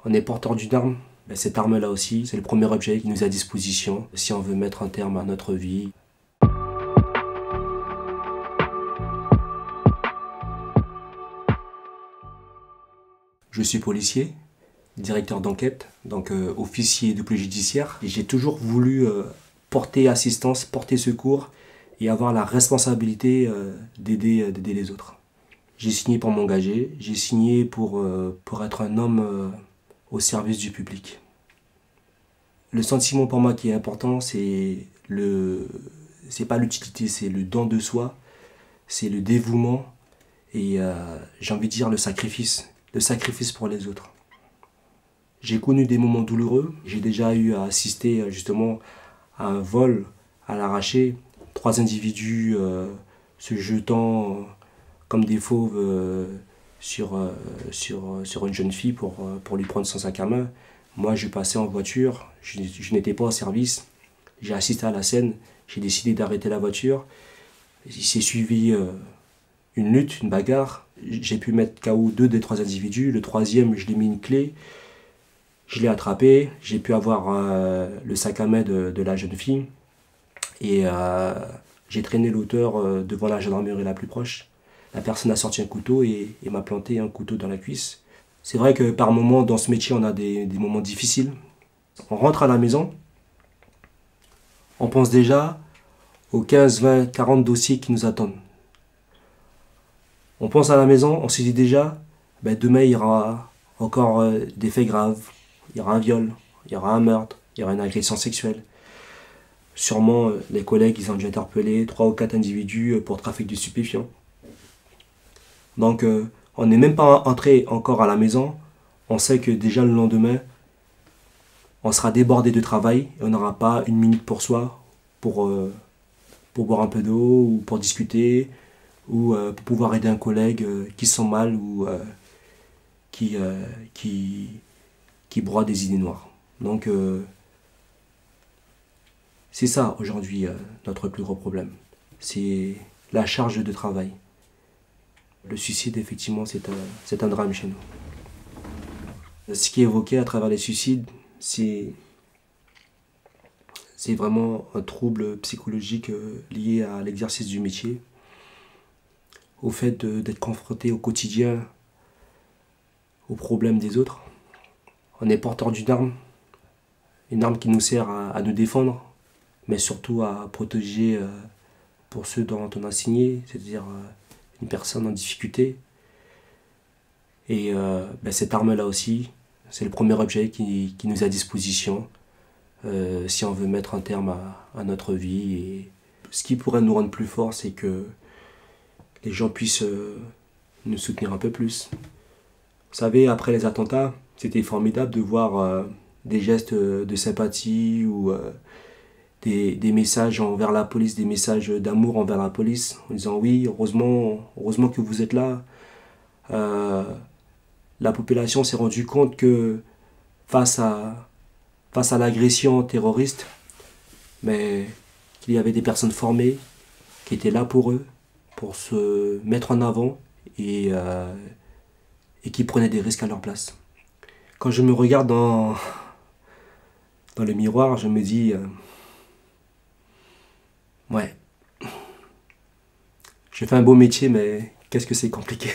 On est porteur d'une arme. Cette arme-là aussi, c'est le premier objet qui nous est à disposition si on veut mettre un terme à notre vie. Je suis policier, directeur d'enquête, donc officier de police judiciaire. J'ai toujours voulu porter assistance, porter secours et avoir la responsabilité d'aider les autres. J'ai signé pour m'engager, j'ai signé pour être un homme au service du public. Le sentiment pour moi qui est important, c'est pas l'utilité, c'est le don de soi, c'est le dévouement et j'ai envie de dire le sacrifice pour les autres. J'ai connu des moments douloureux, j'ai déjà eu à assister justement à un vol à l'arraché, 3 individus se jetant comme des fauves sur une jeune fille pour lui prendre son sac à main. Moi, je passais en voiture, je n'étais pas au service, j'ai assisté à la scène, j'ai décidé d'arrêter la voiture. Il s'est suivi une lutte, une bagarre. J'ai pu mettre KO 2 des 3 individus. Le troisième, je lui ai mis une clé. Je l'ai attrapé. J'ai pu avoir le sac à main de la jeune fille. Et j'ai traîné l'auteur devant la gendarmerie la plus proche. La personne a sorti un couteau et m'a planté un couteau dans la cuisse. C'est vrai que par moments, dans ce métier, on a des moments difficiles. On rentre à la maison. On pense déjà aux 15, 20, 40 dossiers qui nous attendent. On pense à la maison, on se dit déjà, demain il y aura encore des faits graves, il y aura un viol, il y aura un meurtre, il y aura une agression sexuelle. Sûrement les collègues ils ont dû interpeller 3 ou 4 individus pour trafic de stupéfiants. Donc on n'est même pas entré encore à la maison, on sait que déjà le lendemain, on sera débordé de travail et on n'aura pas une minute pour soi, pour boire un peu d'eau ou pour discuter, ou pour pouvoir aider un collègue qui se sent mal ou qui broie des idées noires. Donc c'est ça aujourd'hui notre plus gros problème. C'est la charge de travail. Le suicide, effectivement, c'est un drame chez nous. Ce qui est évoqué à travers les suicides, c'est vraiment un trouble psychologique lié à l'exercice du métier, au fait d'être confronté au quotidien aux problèmes des autres. On est porteur une arme qui nous sert à nous défendre, mais surtout à protéger pour ceux dont on a signé, c'est-à-dire une personne en difficulté. Et cette arme-là aussi, c'est le premier objet qui nous est à disposition si on veut mettre un terme à notre vie. Et ce qui pourrait nous rendre plus forts, c'est que les gens puissent nous soutenir un peu plus. Vous savez, après les attentats, c'était formidable de voir des gestes de sympathie ou des messages envers la police, des messages d'amour envers la police, en disant oui, heureusement que vous êtes là. La population s'est rendue compte que face à l'agression terroriste, mais qu'il y avait des personnes formées qui étaient là pour eux, pour se mettre en avant et qui prenaient des risques à leur place. Quand je me regarde dans le miroir, je me dis ouais, je fais un beau métier, mais qu'est-ce que c'est compliqué.